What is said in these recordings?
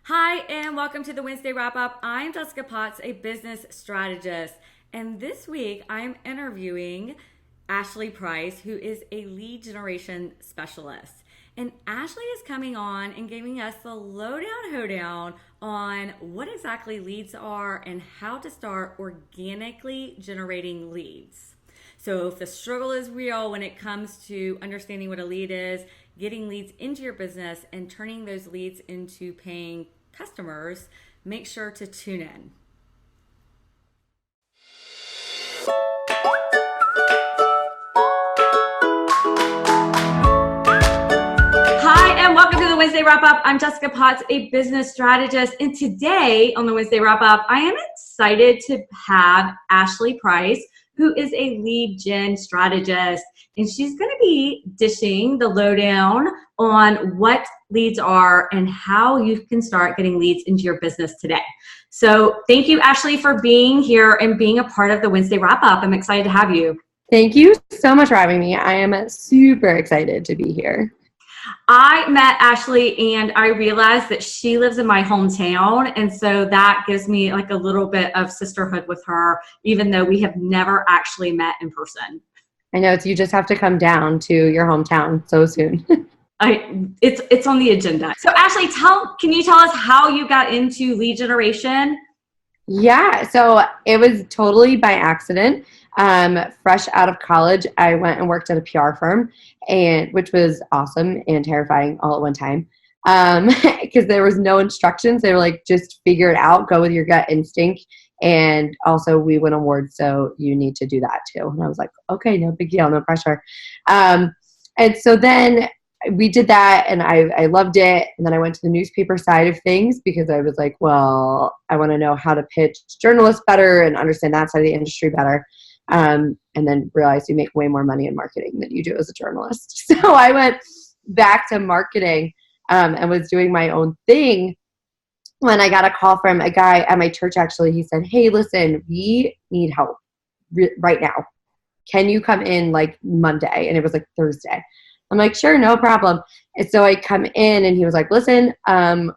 Hi, and welcome to the Wednesday Wrap Up. I'm Jessica Potts, a business strategist. And this week I'm interviewing Ashley Price, who is a lead generation specialist. And Ashley is coming on and giving us the lowdown hoedown on what exactly leads are and how to start organically generating leads. So, if the struggle is real when it comes to understanding what a lead is, getting leads into your business, and turning those leads into paying customers, make sure to tune in. Hi, and welcome to the Wednesday Wrap Up. I'm Jessica Potts, a business strategist. And today on the Wednesday Wrap Up, I am excited to have Ashley Price, who is a lead gen strategist. And she's going to be dishing the lowdown on what leads are and how you can start getting leads into your business today. So thank you, Ashley, for being here and being a part of the Wednesday Wrap Up. I'm excited to have you. Thank you so much for having me. I am super excited to be here. I met Ashley and I realized that she lives in my hometown. And so that gives me like a little bit of sisterhood with her, even though we have never actually met in person. I know you just have to come down to your hometown so soon. It's on the agenda. So Ashley, can you tell us how you got into lead generation? Yeah, so it was totally by accident. Fresh out of college, I went and worked at a PR firm, which was awesome and terrifying all at one time. Because there was no instructions. They were like, just figure it out, go with your gut instinct. And also we win awards, so you need to do that too. And I was like, okay, no big deal, no pressure. And so then we did that and I loved it. And then I went to the newspaper side of things because I was like, well, I want to know how to pitch journalists better and understand that side of the industry better. And then realized you make way more money in marketing than you do as a journalist. So I went back to marketing and was doing my own thing when I got a call from a guy at my church. Actually, he said, hey, listen, we need help right now. Can you come in like Monday? And it was like Thursday. I'm like, sure, no problem. And so I come in and he was like, listen,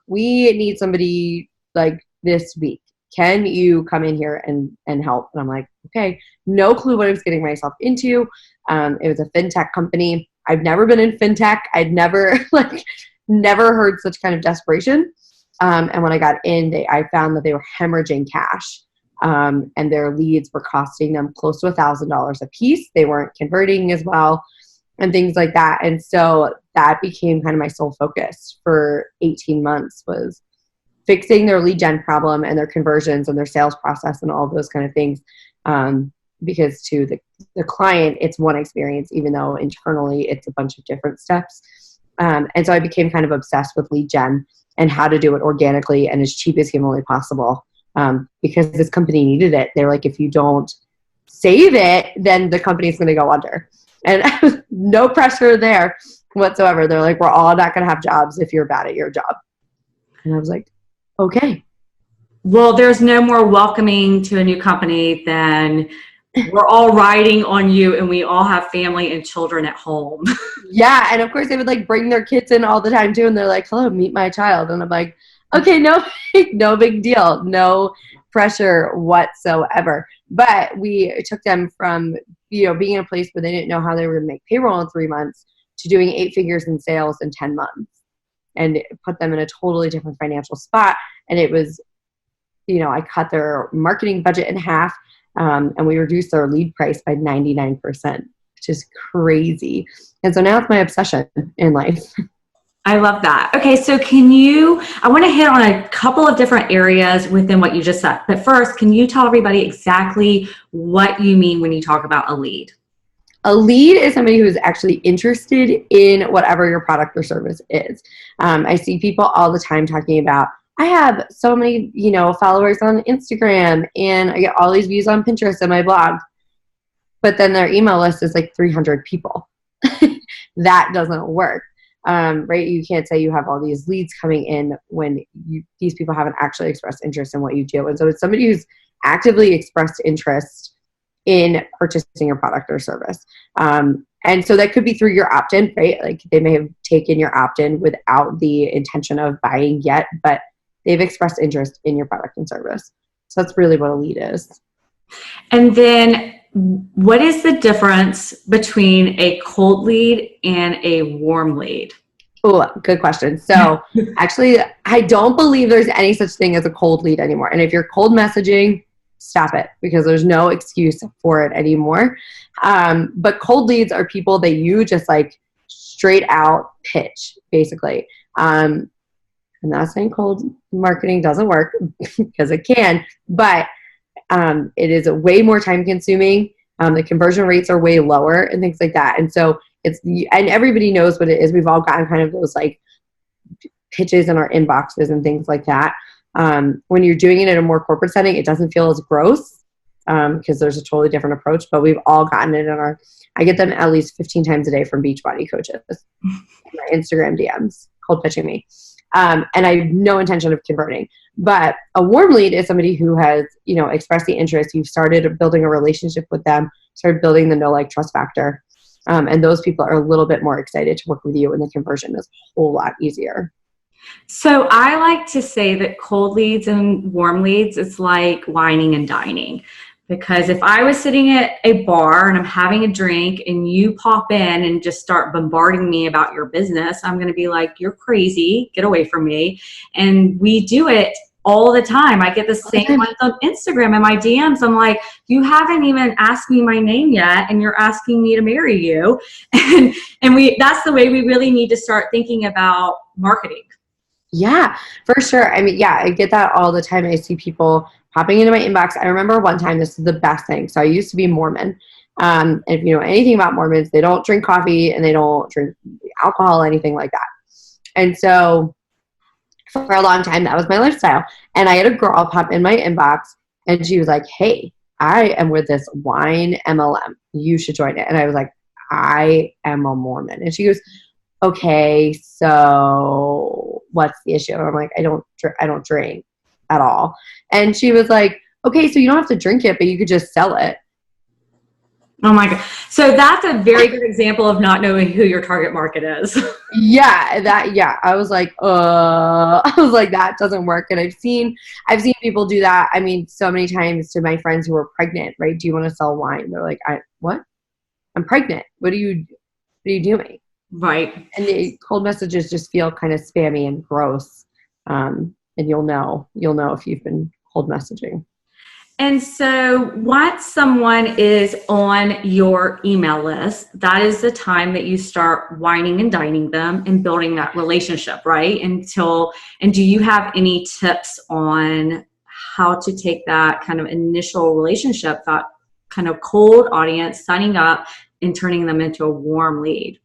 we need somebody like this week. Can you come in here and help? And I'm like, okay, no clue what I was getting myself into. It was a fintech company. I've never been in fintech. I'd never never heard such kind of desperation. And when I got in, I found that they were hemorrhaging cash. And their leads were costing them close to $1,000 a piece. They weren't converting as well and things like that. And so that became kind of my sole focus for 18 months was fixing their lead gen problem and their conversions and their sales process and all of those kind of things. Because to the client, it's one experience, even though internally it's a bunch of different steps. And so I became kind of obsessed with lead gen and how to do it organically and as cheap as humanly possible. Because this company needed it. They're like, if you don't save it, then the company is going to go under. And no pressure there whatsoever. They're like, we're all not going to have jobs if you're bad at your job. And I was like, okay. Well, there's no more welcoming to a new company than we're all riding on you and we all have family and children at home. Yeah. And of course they would like bring their kids in all the time too. And they're like, hello, meet my child. And I'm like, okay, no big deal. No pressure whatsoever. But we took them from, being in a place where they didn't know how they were going to make payroll in 3 months to doing 8 figures in sales in 10 months and put them in a totally different financial spot. And it was, I cut their marketing budget in half and we reduced their lead price by 99%, which is crazy. And so now it's my obsession in life. I love that. Okay, so I want to hit on a couple of different areas within what you just said. But first, can you tell everybody exactly what you mean when you talk about a lead? A lead is somebody who is actually interested in whatever your product or service is. I see people all the time talking about, I have so many, followers on Instagram and I get all these views on Pinterest and my blog. But then their email list is like 300 people. That doesn't work. Right? You can't say you have all these leads coming in when these people haven't actually expressed interest in what you do. And so it's somebody who's actively expressed interest in purchasing your product or service. And so that could be through your opt-in, right? Like they may have taken your opt-in without the intention of buying yet, but they've expressed interest in your product and service. So that's really what a lead is. And then what is the difference between a cold lead and a warm lead? Oh, good question. So actually, I don't believe there's any such thing as a cold lead anymore. And if you're cold messaging, stop it, because there's no excuse for it anymore. But cold leads are people that you just like straight out pitch, basically. I'm not saying cold marketing doesn't work, because it can, but it is way more time consuming. The conversion rates are way lower and things like that. And so and everybody knows what it is. We've all gotten kind of those like pitches in our inboxes and things like that. When you're doing it in a more corporate setting, it doesn't feel as gross, because there's a totally different approach, but we've all gotten it I get them at least 15 times a day from Beachbody coaches in my Instagram DMs, cold pitching me. And I have no intention of converting. But a warm lead is somebody who has, expressed the interest. You've started building a relationship with them, started building the know, like, trust factor. And those people are a little bit more excited to work with you, and the conversion is a whole lot easier. So I like to say that cold leads and warm leads, it's like whining and dining. Because if I was sitting at a bar and I'm having a drink and you pop in and just start bombarding me about your business, I'm going to be like, you're crazy, get away from me. And we do it all the time. I get the same ones on Instagram and my DMs. I'm like, you haven't even asked me my name yet, and you're asking me to marry you. And that's the way we really need to start thinking about marketing. Yeah, for sure. I mean, yeah, I get that all the time. I see people popping into my inbox. I remember one time, this is the best thing. So I used to be Mormon. If you know anything about Mormons, they don't drink coffee and they don't drink alcohol, anything like that. And so for a long time, that was my lifestyle. And I had a girl pop in my inbox, and she was like, hey, I am with this wine MLM. You should join it. And I was like, I am a Mormon. And she goes, okay, so what's the issue? And I'm like, I don't drink at all. And she was like, okay, so you don't have to drink it, but you could just sell it. Oh my God. So that's a very good example of not knowing who your target market is. I was like, that doesn't work. And I've seen people do that. I mean, so many times to my friends who are pregnant, right? Do you want to sell wine? They're like, what? I'm pregnant. What are you doing? Right. And the cold messages just feel kind of spammy and gross. And you'll know if you've been cold messaging. And so once someone is on your email list, that is the time that you start whining and dining them and building that relationship, right? And do you have any tips on how to take that kind of initial relationship, that kind of cold audience, signing up and turning them into a warm lead?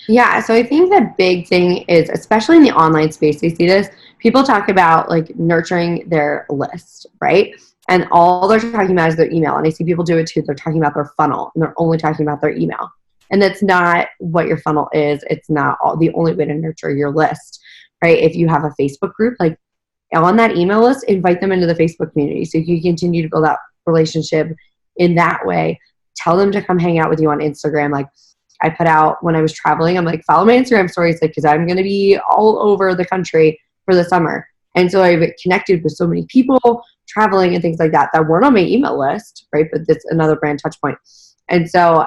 Yeah, so I think the big thing is, especially in the online space, we see this, people talk about like nurturing their list, right? And all they're talking about is their email. And I see people do it too. They're talking about their funnel, and they're only talking about their email. And that's not what your funnel is. It's not the only way to nurture your list, right? If you have a Facebook group, like on that email list, invite them into the Facebook community so you can continue to build that relationship in that way. Tell them to come hang out with you on Instagram. Like I put out when I was traveling, I'm like, follow my Instagram stories, like, because I'm going to be all over the country for the summer. And so I've connected with so many people traveling and things like that weren't on my email list, right? But that's another brand touch point. And so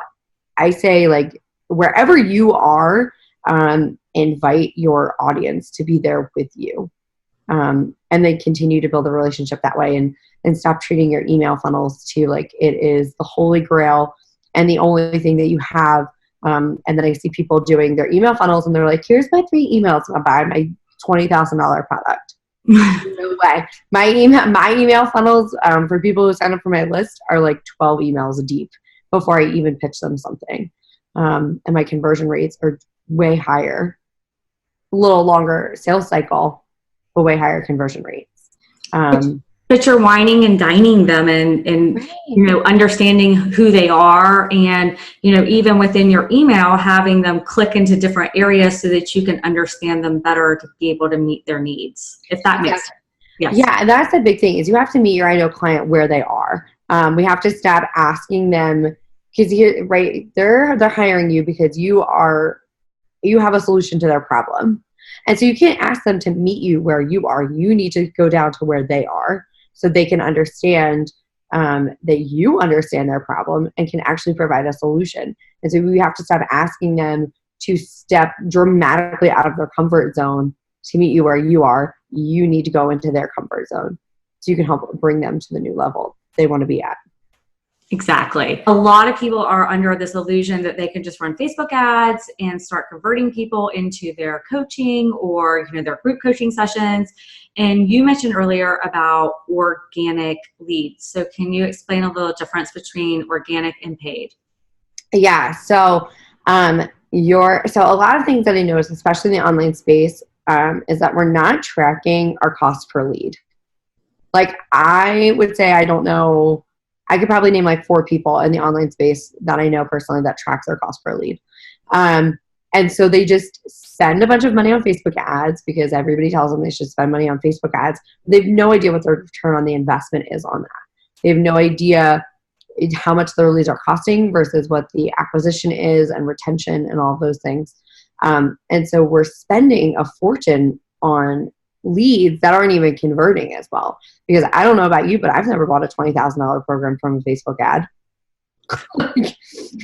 I say, like, wherever you are, invite your audience to be there with you. And then continue to build a relationship that way, and stop treating your email funnels to like it is the holy grail and the only thing that you have. And then I see people doing their email funnels and they're like, here's my 3 emails and I'll buy my $20,000 product. No way. My email funnels for people who sign up for my list are like 12 emails deep before I even pitch them something. And my conversion rates are way higher. A little longer sales cycle, but way higher conversion rates. But you're whining and dining them and right. Understanding who they are, and even within your email, having them click into different areas so that you can understand them better to be able to meet their needs, if that makes sense. Yes. Yeah, that's the big thing is you have to meet your ideal client where they are. We have to stop asking them, because they're hiring you because you have a solution to their problem. And so you can't ask them to meet you where you are. You need to go down to where they are so they can understand that you understand their problem and can actually provide a solution. And so we have to stop asking them to step dramatically out of their comfort zone to meet you where you are. You need to go into their comfort zone so you can help bring them to the new level they want to be at. Exactly. A lot of people are under this illusion that they can just run Facebook ads and start converting people into their coaching or, their group coaching sessions. And you mentioned earlier about organic leads. So can you explain a little difference between organic and paid? Yeah. So, so a lot of things that I notice, especially in the online space, is that we're not tracking our cost per lead. Like I would say, I don't know, I could probably name like 4 people in the online space that I know personally that tracks their cost per lead. And so they just spend a bunch of money on Facebook ads because everybody tells them they should spend money on Facebook ads. They have no idea what their return on the investment is on that. They have no idea how much their leads are costing versus what the acquisition is and retention and all of those things. And so we're spending a fortune on leads that aren't even converting as well. Because I don't know about you, but I've never bought a $20,000 program from a Facebook ad.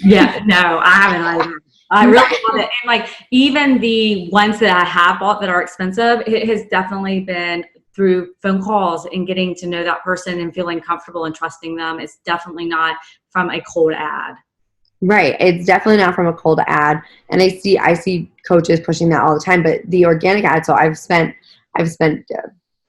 Yeah, no, I haven't either. I really love it. And like even the ones that I have bought that are expensive, it has definitely been through phone calls and getting to know that person and feeling comfortable and trusting them. It's definitely not from a cold ad. Right. It's definitely not from a cold ad. And I see coaches pushing that all the time, but the organic ad, so I've spent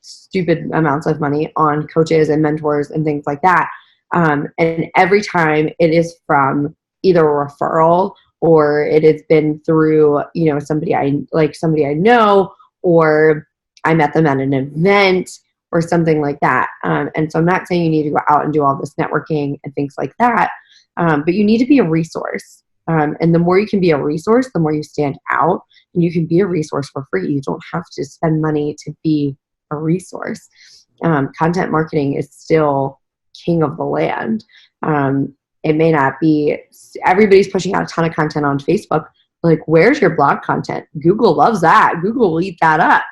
stupid amounts of money on coaches and mentors and things like that. And every time it is from either a referral or it has been through, somebody I know, or I met them at an event or something like that. And so I'm not saying you need to go out and do all this networking and things like that. But you need to be a resource. And the more you can be a resource, the more you stand out, and you can be a resource for free. You don't have to spend money to be a resource. Content marketing is still king of the land. It may not be, everybody's pushing out a ton of content on Facebook. Like, where's your blog content? Google loves that. Google will eat that up.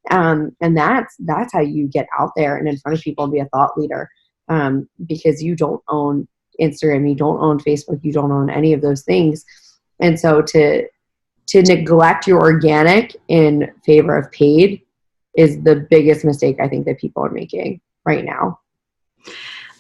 And that's how you get out there and in front of people and be a thought leader. Because you don't own Instagram, you don't own Facebook, you don't own any of those things. And so to neglect your organic in favor of paid is the biggest mistake I think that people are making right now.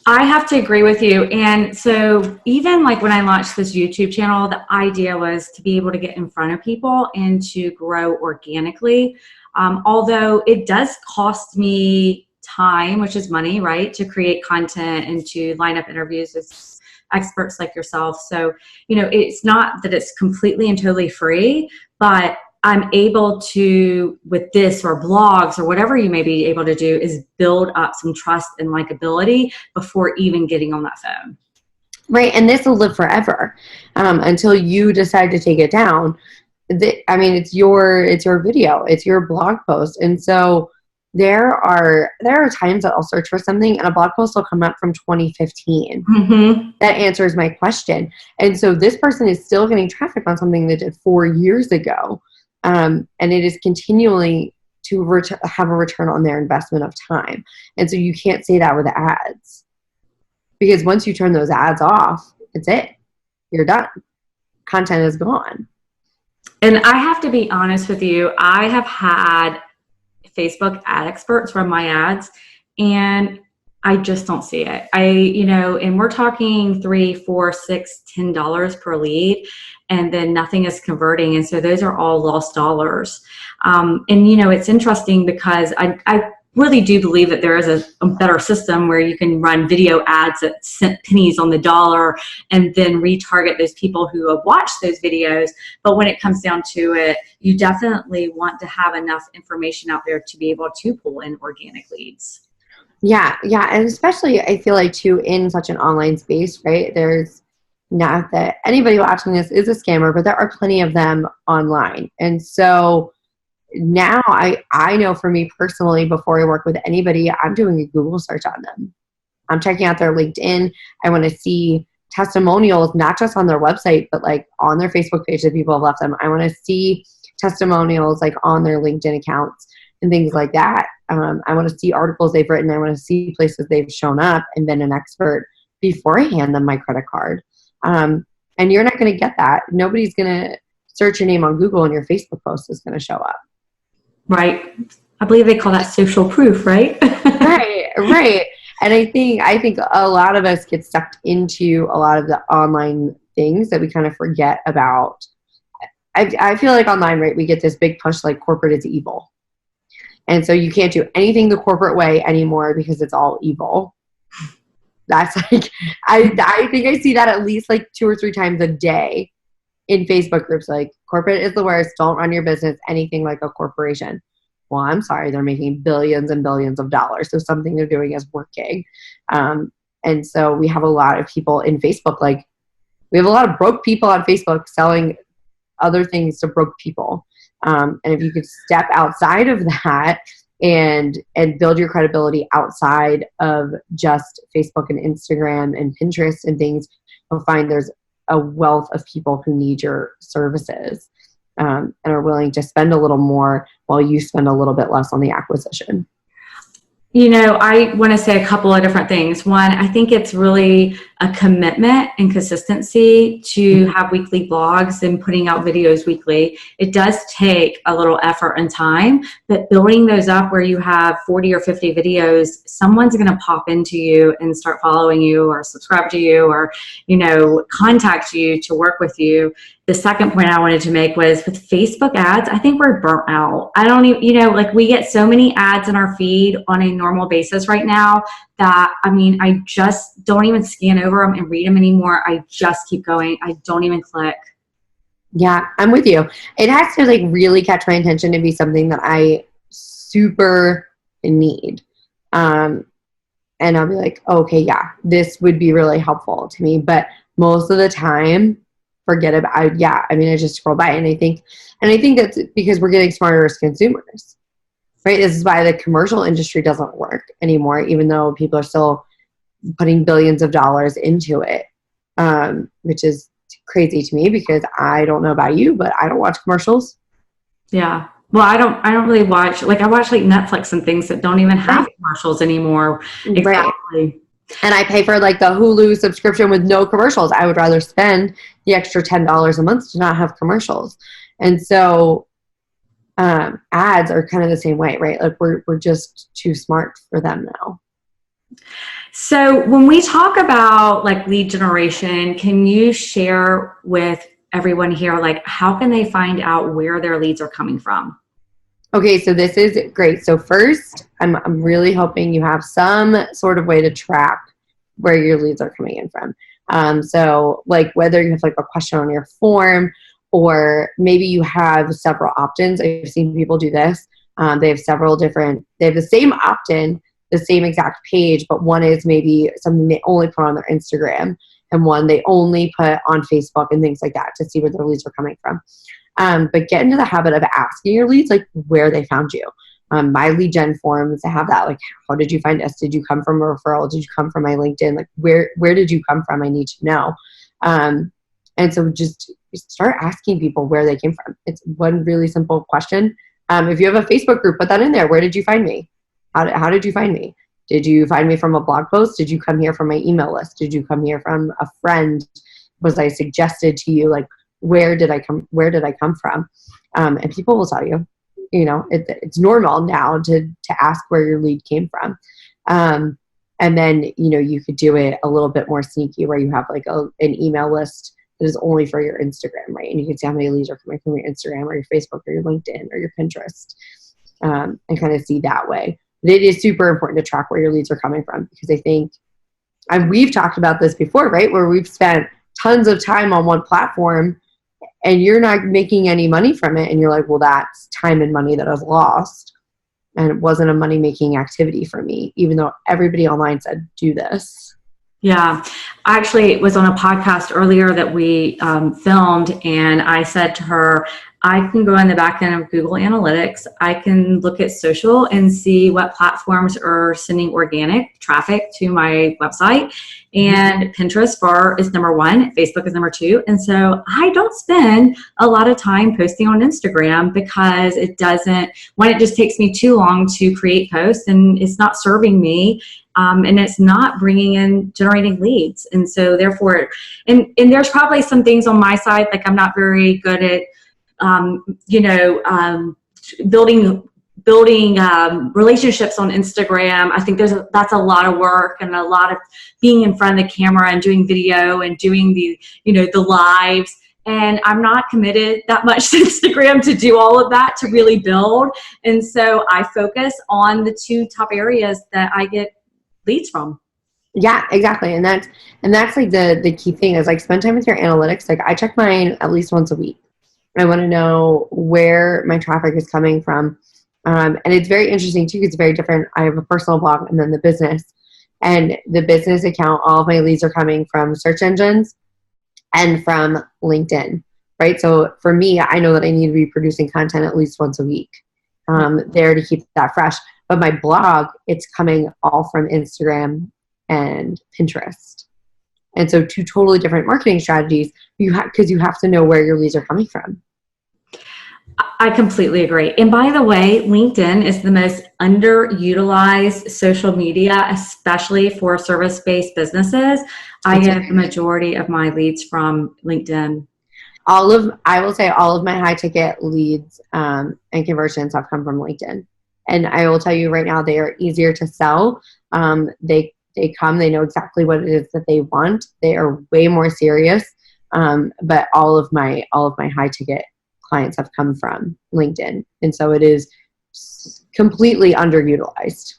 I have to agree with you. And so even like when I launched this YouTube channel, the idea was to be able to get in front of people and to grow organically. Although it does cost me time, which is money, right, to create content and to line up interviews with experts like yourself. So, it's not that it's completely and totally free, but I'm able to, with this or blogs or whatever you may be able to do, is build up some trust and likability before even getting on that phone. Right. And this will live forever until you decide to take it down. It's your video, it's your blog post. And so there are times that I'll search for something and a blog post will come up from 2015 that answers my question. And so this person is still getting traffic on something they did 4 years ago. And it is continually to have a return on their investment of time. And so you can't say that with ads, because once you turn those ads off, it's it. You're done. Content is gone. And I have to be honest with you. I have had Facebook ad experts run my ads, and I just don't see it. And we're talking $3, $4, $6, $10 per lead, and then nothing is converting. And so those are all lost dollars. It's interesting because I really do believe that there is a better system where you can run video ads at pennies on the dollar and then retarget those people who have watched those videos. But when it comes down to it, you definitely want to have enough information out there to be able to pull in organic leads. Yeah. And especially I feel like too, in such an online space, right? There's not that anybody watching this is a scammer, but there are plenty of them online. And so now I know for me personally, before I work with anybody, I'm doing a Google search on them. I'm checking out their LinkedIn. I want to see testimonials, not just on their website, but like on their Facebook page that people have left them. I want to see testimonials like on their LinkedIn accounts and things like that. I want to see articles they've written. I want to see places they've shown up and been an expert before I hand them my credit card. And you're not going to get that. Nobody's going to search your name on Google and your Facebook post is going to show up. Right. I believe they call that social proof, right? Right. And I think a lot of us get sucked into a lot of the online things that we kind of forget about. I feel like online, right, we get this big push like corporate is evil. And so you can't do anything the corporate way anymore because it's all evil. That's like, I think I see that at least like 2 or 3 times a day in Facebook groups, like corporate is the worst. Don't run your business anything like a corporation. Well, I'm sorry, they're making billions and billions of dollars. So something they're doing is working. And so we have a lot of people in Facebook, like we have a lot of broke people on Facebook selling other things to broke people. And if you could step outside of that and build your credibility outside of just Facebook and Instagram and Pinterest and things, you'll find there's a wealth of people who need your services and are willing to spend a little more while you spend a little bit less on the acquisition. You know, I want to say a couple of different things. One, I think it's really a commitment and consistency to have weekly blogs and putting out videos weekly. It does take a little effort and time, but building those up where you have 40 or 50 videos, someone's going to pop into you and start following you or subscribe to you or, you know, contact you to work with you. The second point I wanted to make was with Facebook ads, I think we're burnt out. I don't even, you know, like we get so many ads in our feed on a normal basis right now that, I mean, I just don't even scan over them and read them anymore. I just keep going. I don't even click. Yeah, I'm with you. It has to like really catch my attention to be something that I super need. And I'll be like, okay, yeah, this would be really helpful to me. But most of the time, forget about, I just scroll by and I think that's because we're getting smarter as consumers, right? This is why the commercial industry doesn't work anymore, even though people are still putting billions of dollars into it, which is crazy to me because I don't know about you, but I don't watch commercials. Yeah. Well, I don't really watch, like I watch like Netflix and things that don't even have commercials anymore. Exactly. Right. And I pay for like the Hulu subscription with no commercials. I would rather spend the extra $10 a month to not have commercials. And so ads are kind of the same way, right? Like we're just too smart for them now. So when we talk about like lead generation, can you share with everyone here, like how can they find out where their leads are coming from? Okay, so this is great. So first, I'm really hoping you have some sort of way to track where your leads are coming in from. So like whether you have like a question on your form or maybe you have several opt-ins. I've seen people do this. They have the same opt-in, the same exact page, but one is maybe something they only put on their Instagram and one they only put on Facebook and things like that to see where their leads are coming from. But get into the habit of asking your leads, like where they found you. My lead gen forms have that, like, how did you find us? Did you come from a referral? Did you come from my LinkedIn? Like, where did you come from? I need to know. And so just start asking people where they came from. It's one really simple question. If you have a Facebook group, put that in there. Where did you find me? How did you find me? Did you find me from a blog post? Did you come here from my email list? Did you come here from a friend? Was I suggested to you? Like, where did I come from? And people will tell you, you know, it's normal now to ask where your lead came from. And then, you know, you could do it a little bit more sneaky where you have like an email list that is only for your Instagram, right? And you can see how many leads are coming from your Instagram or your Facebook or your LinkedIn or your Pinterest, and kind of see that way. But it is super important to track where your leads are coming from because I think, and we've talked about this before, right? Where we've spent tons of time on one platform and you're not making any money from it. And you're like, well, that's time and money that I've lost. And it wasn't a money-making activity for me, even though everybody online said, do this. Yeah. I actually was on a podcast earlier that we filmed, and I said to her, I can go in the back end of Google Analytics. I can look at social and see what platforms are sending organic traffic to my website. And Pinterest is number one, Facebook is number two. And so I don't spend a lot of time posting on Instagram because it just takes me too long to create posts and it's not serving me. And it's not generating leads. And so therefore, and there's probably some things on my side, like I'm not very good at building relationships on Instagram. I think that's a lot of work and a lot of being in front of the camera and doing video and doing the lives. And I'm not committed that much to Instagram to do all of that to really build. And so I focus on the two top areas that I get leads from. Yeah, exactly. And that's like the key thing is like spend time with your analytics. Like I check mine at least once a week. I want to know where my traffic is coming from. And it's very interesting too, because it's very different. I have a personal blog and then the business. And the business account, all of my leads are coming from search engines and from LinkedIn, right? So for me, I know that I need to be producing content at least once a week there to keep that fresh. But my blog, it's coming all from Instagram and Pinterest. And so two totally different marketing strategies because you have to know where your leads are coming from. I completely agree. And by the way, LinkedIn is the most underutilized social media, especially for service-based businesses. I get the majority of my leads from LinkedIn. I will say all of my high ticket leads and conversions have come from LinkedIn. And I will tell you right now, they are easier to sell. They know exactly what it is that they want. They are way more serious. But all of my high ticket clients have come from LinkedIn. And so it is completely underutilized.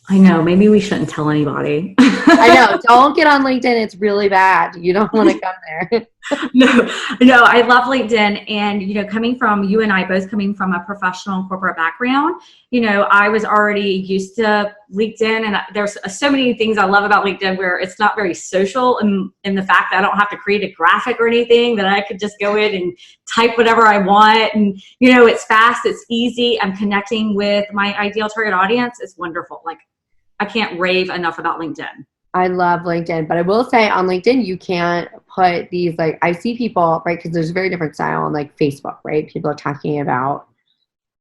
I know. Maybe we shouldn't tell anybody. I know. Don't get on LinkedIn. It's really bad. You don't want to come there. No, I love LinkedIn. And, you and I both coming from a professional corporate background, I was already used to LinkedIn. And there's so many things I love about LinkedIn where it's not very social in the fact that I don't have to create a graphic or anything, that I could just go in and type whatever I want. And, it's fast, it's easy. I'm connecting with my ideal target audience. It's wonderful. Like, I can't rave enough about LinkedIn. I love LinkedIn, but I will say on LinkedIn, you can't put these, like, I see people, right, because there's a very different style on like Facebook, right? People are talking about,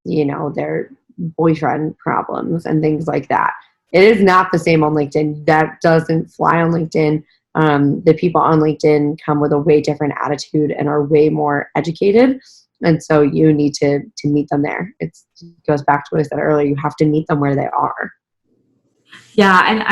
their boyfriend problems and things like that. It is not the same on LinkedIn. That doesn't fly on LinkedIn. The people on LinkedIn come with a way different attitude and are way more educated. And so you need to meet them there. It goes back to what I said earlier. You have to meet them where they are. Yeah, and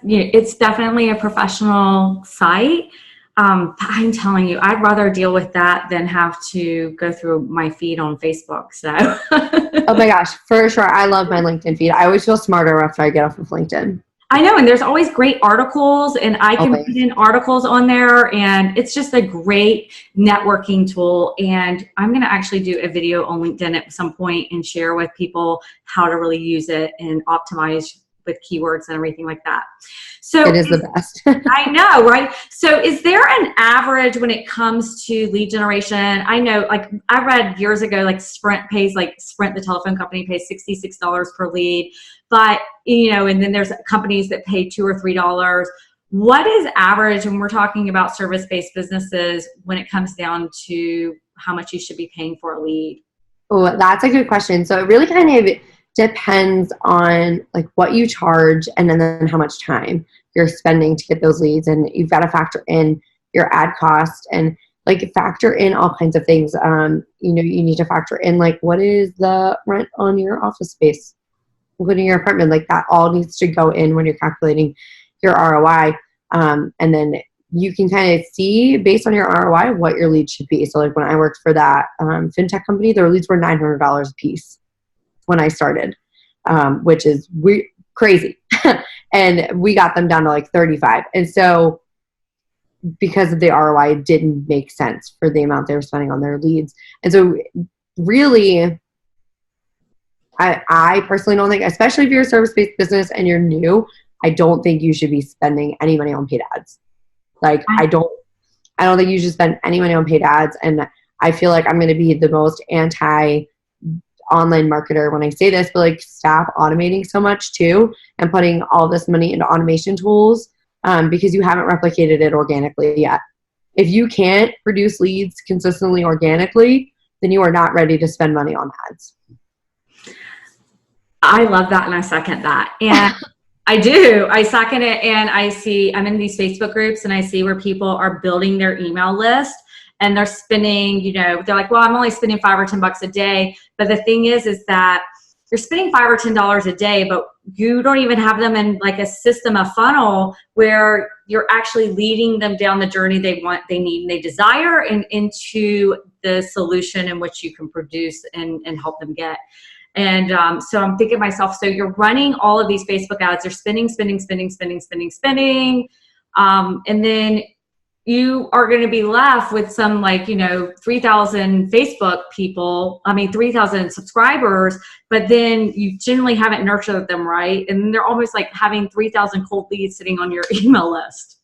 it's definitely a professional site. I'm telling you, I'd rather deal with that than have to go through my feed on Facebook. So, oh my gosh, for sure. I love my LinkedIn feed. I always feel smarter after I get off of LinkedIn. I know, and there's always great articles, and I can put in articles on there, and it's just a great networking tool. And I'm going to actually do a video on LinkedIn at some point and share with people how to really use it and optimize with keywords and everything like that. So it is the best. I know, right? So is there an average when it comes to lead generation? I know, like I read years ago, like Sprint, the telephone company pays $66 per lead, but and then there's companies that pay $2 or $3. What is average when we're talking about service-based businesses when it comes down to how much you should be paying for a lead? Oh, that's a good question. So it really kind of depends on like what you charge and then how much time you're spending to get those leads. And you've got to factor in your ad cost and like factor in all kinds of things. You need to factor in like, what is the rent on your office space, including your apartment? Like that all needs to go in when you're calculating your ROI. And then you can kind of see based on your ROI what your leads should be. So like when I worked for that fintech company, their leads were $900 a piece when I started, which is crazy. And we got them down to like 35. And so because of the ROI, it didn't make sense for the amount they were spending on their leads. And so really, I personally don't think, especially if you're a service-based business and you're new, I don't think you should be spending any money on paid ads. Like I don't think you should spend any money on paid ads. And I feel like I'm going to be the most anti online marketer when I say this, but like stop automating so much too and putting all this money into automation tools because you haven't replicated it organically yet. If you can't produce leads consistently organically, then you are not ready to spend money on ads. I love that and I second that. And I do. I second it, and I'm in these Facebook groups and I see where people are building their email list and they're spending, they're like, well, I'm only spending $5 or $10 a day. But the thing is that you're spending $5 or $10 a day, but you don't even have them in like a system, a funnel where you're actually leading them down the journey they want, they need, and they desire, and into the solution in which you can produce and help them get. And so I'm thinking to myself, so you're running all of these Facebook ads, you're spending. And then you are going to be left with some 3,000 Facebook people, 3,000 subscribers, but then you generally haven't nurtured them right. And they're almost like having 3,000 cold leads sitting on your email list.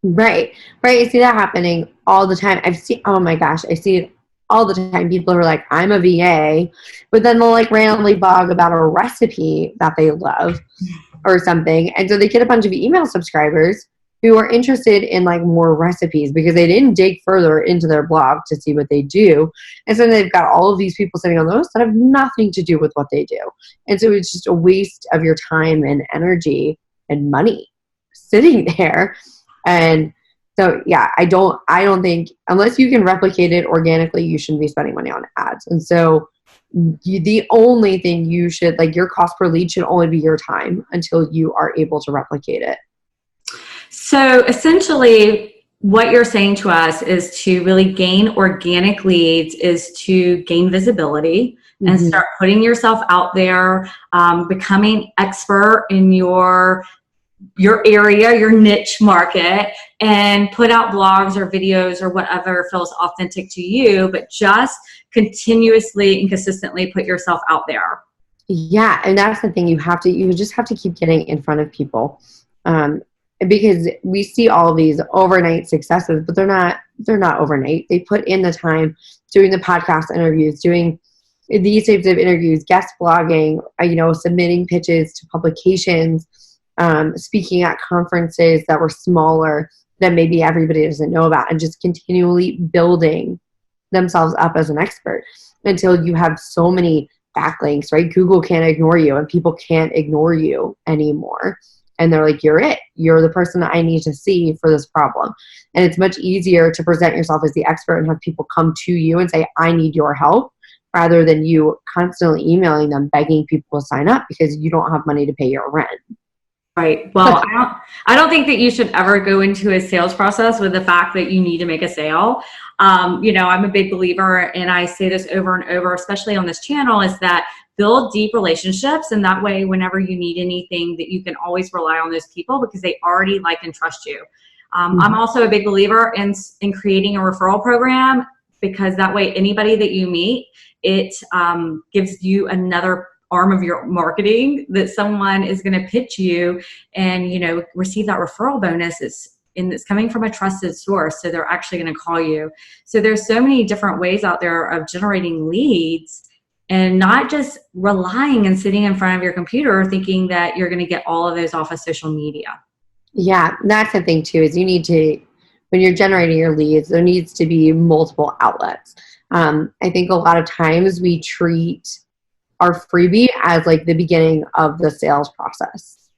Right. I see that happening all the time. I see it all the time. People are like, I'm a VA, but then they'll like randomly blog about a recipe that they love or something. And so they get a bunch of email subscribers who are interested in like more recipes because they didn't dig further into their blog to see what they do. And so they've got all of these people sitting on those that have nothing to do with what they do. And so it's just a waste of your time and energy and money sitting there. And so, yeah, I don't think, unless you can replicate it organically, you shouldn't be spending money on ads. And so the only thing you should, like, your cost per lead should only be your time until you are able to replicate it. So essentially what you're saying to us is to really gain organic leads is to gain visibility and start putting yourself out there, becoming expert in your area, your niche market, and put out blogs or videos or whatever feels authentic to you, but just continuously and consistently put yourself out there. Yeah. And that's the thing, you just have to keep getting in front of people. Because we see all these overnight successes, but they're not overnight. They put in the time doing the podcast interviews, doing these types of interviews, guest blogging, submitting pitches to publications, speaking at conferences that were smaller that maybe everybody doesn't know about, and just continually building themselves up as an expert until you have so many backlinks, right? Google can't ignore you and people can't ignore you anymore. And they're like, you're the person that I need to see for this problem. And it's much easier to present yourself as the expert and have people come to you and say, I need your help, rather than you constantly emailing them, begging people to sign up because you don't have money to pay your rent. Right. Well, I don't think that you should ever go into a sales process with the fact that you need to make a sale. I'm a big believer, and I say this over and over, especially on this channel, is that build deep relationships. And that way, whenever you need anything, that you can always rely on those people because they already like and trust you. I'm also a big believer in creating a referral program, because that way anybody that you meet, it gives you another arm of your marketing that someone is going to pitch you and, receive that referral bonus. It's coming from a trusted source. So they're actually going to call you. So there's so many different ways out there of generating leads, and not just relying and sitting in front of your computer thinking that you're going to get all of those off of social media. Yeah, that's the thing too, is you need to, when you're generating your leads, there needs to be multiple outlets. I think a lot of times we treat our freebie as like the beginning of the sales process,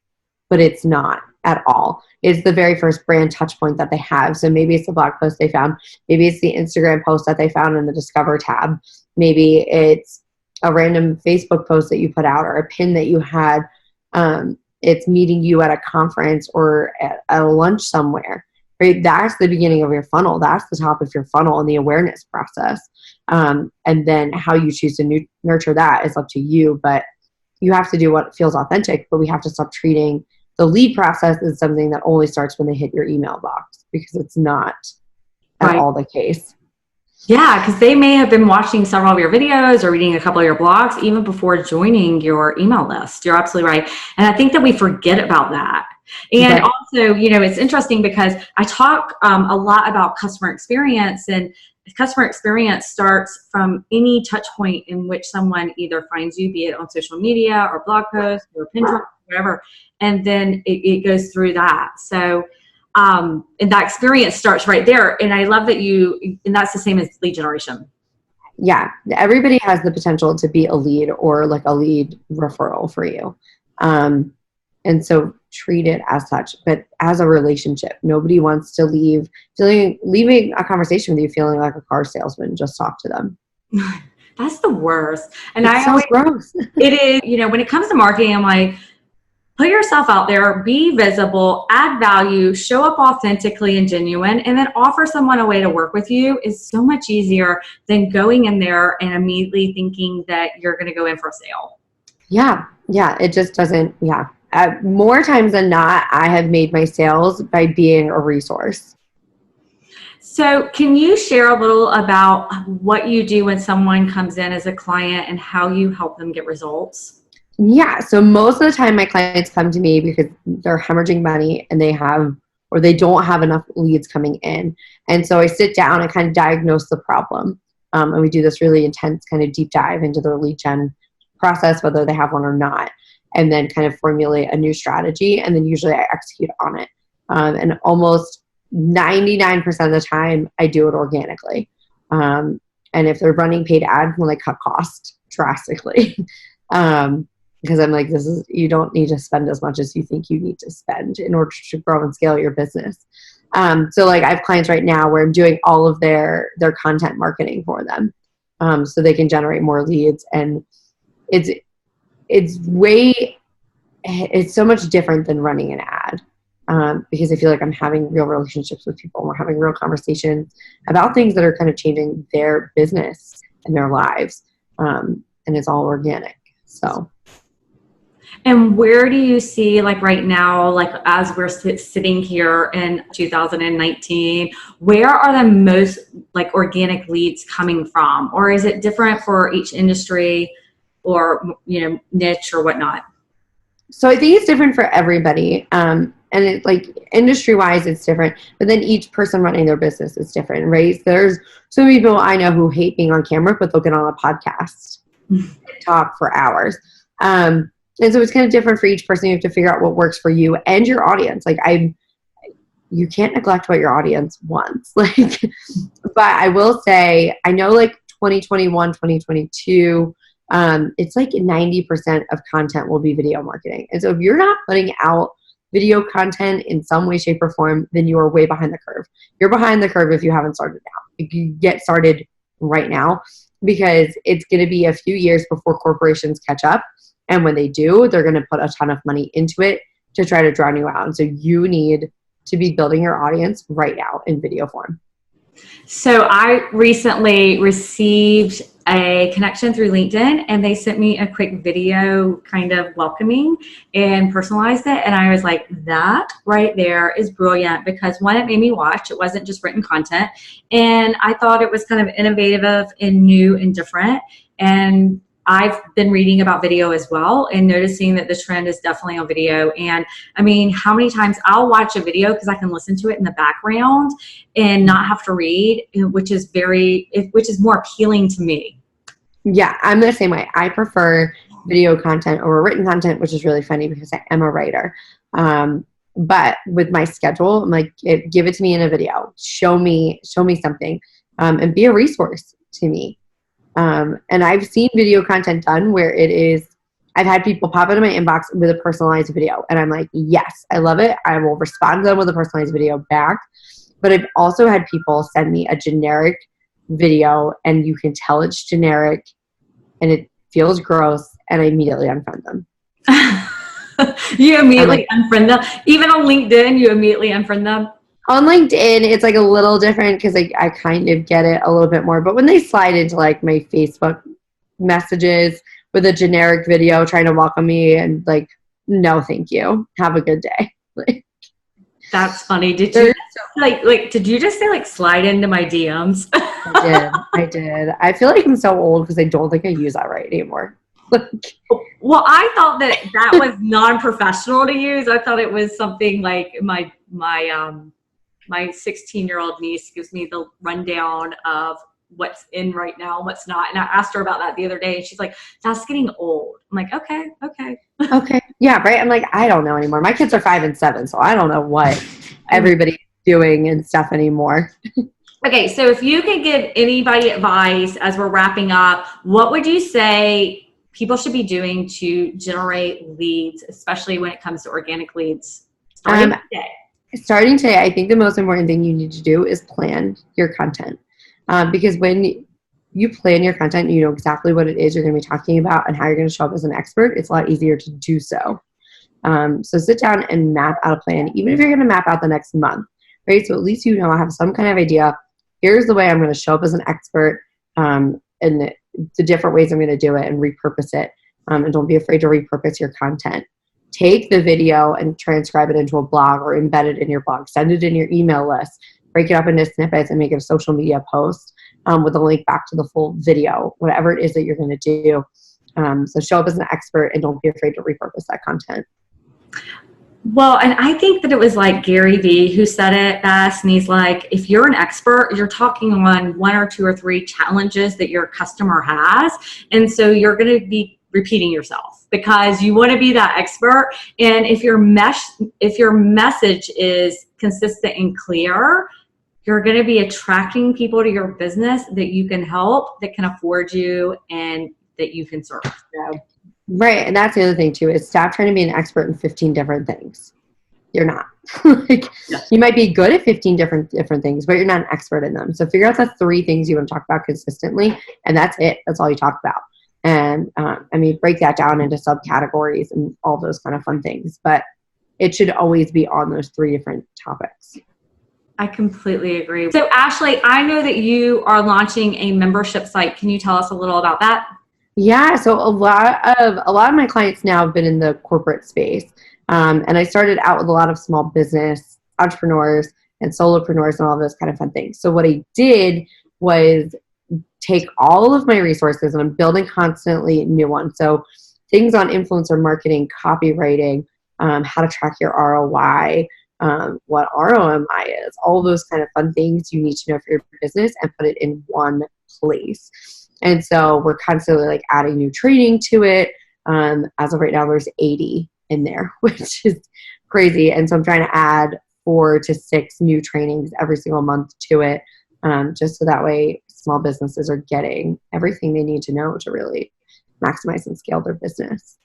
but it's not at all. It's the very first brand touch point that they have. So maybe it's the blog post they found. Maybe it's the Instagram post that they found in the Discover tab. Maybe it's a random Facebook post that you put out, or a pin that you had. It's meeting you at a conference or at a lunch somewhere, right? That's the beginning of your funnel. That's the top of your funnel in the awareness process. And then how you choose to nurture that is up to you, but you have to do what feels authentic. But we have to stop treating the lead process as something that only starts when they hit your email box, because it's not at all the case. Yeah, because they may have been watching several of your videos or reading a couple of your blogs even before joining your email list. You're absolutely right. And I think that we forget about that. And also, it's interesting because I talk a lot about customer experience, and customer experience starts from any touch point in which someone either finds you, be it on social media or blog posts or Pinterest, whatever, and then it goes through that. So, and that experience starts right there. And I love that and that's the same as lead generation. Yeah, everybody has the potential to be a lead or like a lead referral for you. And so treat it as such, but as a relationship. Nobody wants to leaving a conversation with you feeling like a car salesman. Just talk to them. That's the worst. And it's so gross. It is, when it comes to marketing, I'm like, put yourself out there, be visible, add value, show up authentically and genuine, and then offer someone a way to work with you is so much easier than going in there and immediately thinking that you're going to go in for a sale. Yeah. It just doesn't. Yeah. More times than not, I have made my sales by being a resource. So can you share a little about what you do when someone comes in as a client and how you help them get results? Yeah. So most of the time my clients come to me because they're hemorrhaging money and they don't have enough leads coming in. And so I sit down and kind of diagnose the problem. And we do this really intense kind of deep dive into their lead gen process, whether they have one or not, and then kind of formulate a new strategy. And then usually I execute on it. And almost 99% of the time I do it organically. And if they're running paid ads, then I cut costs drastically. Because I'm like, you don't need to spend as much as you think you need to spend in order to grow and scale your business. So like I have clients right now where I'm doing all of their content marketing for them, so they can generate more leads. And it's so much different than running an ad, because I feel like I'm having real relationships with people. We're having real conversations about things that are kind of changing their business and their lives, and it's all organic. So. And where do you see, like right now, like as we're sitting here in 2019, where are the most like organic leads coming from? Or is it different for each industry or, niche or whatnot? So I think it's different for everybody. And it, like industry wise, it's different, but then each person running their business is different, right? There's some people I know who hate being on camera, but they'll get on a podcast and talk for hours. And so it's kind of different for each person. You have to figure out what works for you and your audience. Like you can't neglect what your audience wants. Like, but I will say, I know like 2021, 2022, it's like 90% of content will be video marketing. And so if you're not putting out video content in some way, shape, or form, then you are way behind the curve. You're behind the curve if you haven't started now. If you get started right now, because it's going to be a few years before corporations catch up. And when they do, they're going to put a ton of money into it to try to drown you out. And so you need to be building your audience right now in video form. So I recently received a connection through LinkedIn, and they sent me a quick video kind of welcoming and personalized it. And I was like, that right there is brilliant, because one, it made me watch. It wasn't just written content. And I thought it was kind of innovative and new and different. And I've been reading about video as well and noticing that the trend is definitely on video. And I mean, how many times I'll watch a video because I can listen to it in the background and not have to read, which is more appealing to me. Yeah, I'm the same way. I prefer video content over written content, which is really funny because I am a writer. But with my schedule, I'm like, give it to me in a video. Show me something, and be a resource to me. And I've seen video content done where I've had people pop into my inbox with a personalized video, and I'm like, yes, I love it. I will respond to them with a personalized video back. But I've also had people send me a generic video, and you can tell it's generic and it feels gross, and I immediately unfriend them. You immediately unfriend them? Even on LinkedIn, you immediately unfriend them? On LinkedIn, it's like a little different because I kind of get it a little bit more. But when they slide into like my Facebook messages with a generic video trying to welcome me, and like, no, thank you. Have a good day. Like, that's funny. Did you did you just say like slide into my DMs? I did. I feel like I'm so old because I don't think I use that right anymore. Well, I thought that was non-professional to use. I thought it was something like my my 16-year-old niece gives me the rundown of what's in right now, what's not. And I asked her about that the other day, and she's like, that's getting old. I'm like, okay. Okay. Yeah, right. I'm like, I don't know anymore. My kids are 5 and 7, so I don't know what everybody's doing and stuff anymore. Okay, so if you could give anybody advice as we're wrapping up, what would you say people should be doing to generate leads, especially when it comes to organic leads starting today? Starting today, I think the most important thing you need to do is plan your content. Because when you plan your content and you know exactly what it is you're going to be talking about and how you're going to show up as an expert, it's a lot easier to do so. So sit down and map out a plan, even if you're going to map out the next month, right? So at least you know I have some kind of idea. Here's the way I'm going to show up as an expert, and the different ways I'm going to do it and repurpose it. And don't be afraid to repurpose your content. Take the video and transcribe it into a blog or embed it in your blog. Send it in your email list. Break it up into snippets and make it a social media post with a link back to the full video, whatever it is that you're going to do. So show up as an expert and don't be afraid to repurpose that content. Well, and I think that it was like Gary Vee who said it best. And he's like, if you're an expert, you're talking on 1 or 2 or 3 challenges that your customer has. And so you're going to be repeating yourself because you want to be that expert. And if your message is consistent and clear, you're going to be attracting people to your business that you can help, that can afford you, and that you can serve. So. Right. And that's the other thing too, is stop trying to be an expert in 15 different things. You're not. You might be good at 15 different things, but you're not an expert in them. So figure out the 3 things you want to talk about consistently, and that's it. That's all you talk about. And break that down into subcategories and all those kind of fun things. But it should always be on those 3 different topics. I completely agree. So Ashley, I know that you are launching a membership site. Can you tell us a little about that? Yeah, so a lot of my clients now have been in the corporate space, and I started out with a lot of small business entrepreneurs and solopreneurs and all those kind of fun things. So what I did was take all of my resources, and I'm building constantly new ones. So things on influencer marketing, copywriting, how to track your ROI, what ROMI is, all those kind of fun things you need to know for your business, and put it in one place. And so we're constantly like adding new training to it. As of right now, there's 80 in there, which is crazy. And so I'm trying to add 4 to 6 new trainings every single month to it, just so that way small businesses are getting everything they need to know to really maximize and scale their business.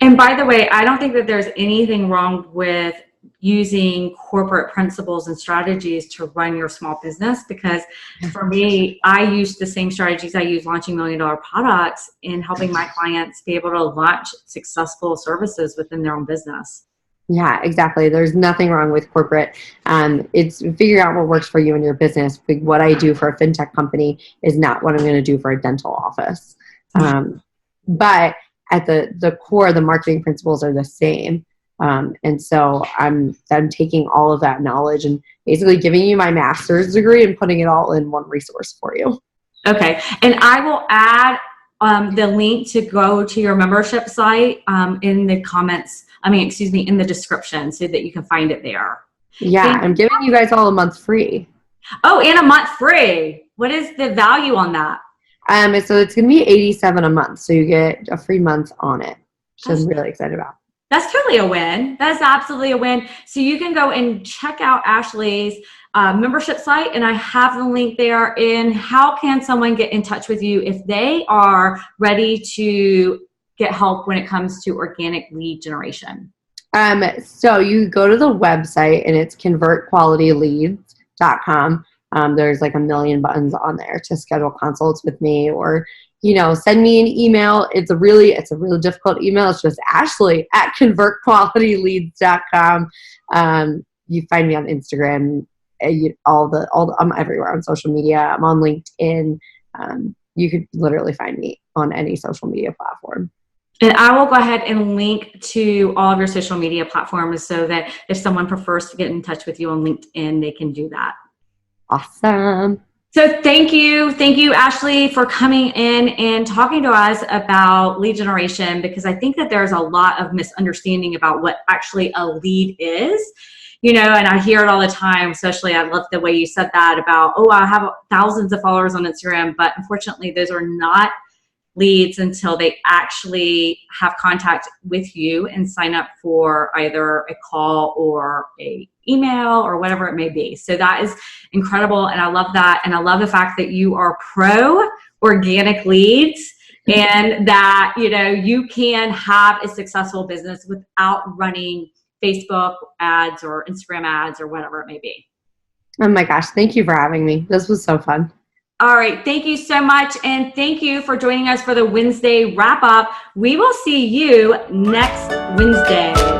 And by the way, I don't think that there's anything wrong with using corporate principles and strategies to run your small business, because for me, I use the same strategies I use launching $1 million products in helping my clients be able to launch successful services within their own business. Yeah, exactly. There's nothing wrong with corporate. It's figure out what works for you and your business. What I do for a fintech company is not what I'm going to do for a dental office. But at the core, the marketing principles are the same. And so I'm taking all of that knowledge and basically giving you my master's degree and putting it all in one resource for you. Okay. And I will add the link to go to your membership site in the comments. In the description, so that you can find it there. Yeah. I'm giving you guys all a month free. Oh, and a month free. What is the value on that? So it's going to be $87 a month. So you get a free month on it, which I'm really excited about. That's totally a win. That's absolutely a win. So you can go and check out Ashley's membership site, and I have the link there. And how can someone get in touch with you if they are ready to get help when it comes to organic lead generation? So you go to the website, and it's convertqualityleads.com. There's like a million buttons on there to schedule consults with me, or send me an email. It's a really difficult email. It's just Ashley@convertqualityleads.com. You find me on Instagram. I'm everywhere on social media. I'm on LinkedIn. You could literally find me on any social media platform. And I will go ahead and link to all of your social media platforms so that if someone prefers to get in touch with you on LinkedIn, they can do that. Awesome. So thank you, Ashley, for coming in and talking to us about lead generation, because I think that there's a lot of misunderstanding about what actually a lead is. and I hear it all the time, especially I love the way you said that about, oh, I have thousands of followers on Instagram, but unfortunately those are not leads until they actually have contact with you and sign up for either a call or a email or whatever it may be. So that is incredible. And I love that. And I love the fact that you are pro organic leads and that, you can have a successful business without running Facebook ads or Instagram ads or whatever it may be. Oh my gosh. Thank you for having me. This was so fun. All right. Thank you so much. And thank you for joining us for the Wednesday wrap up. We will see you next Wednesday.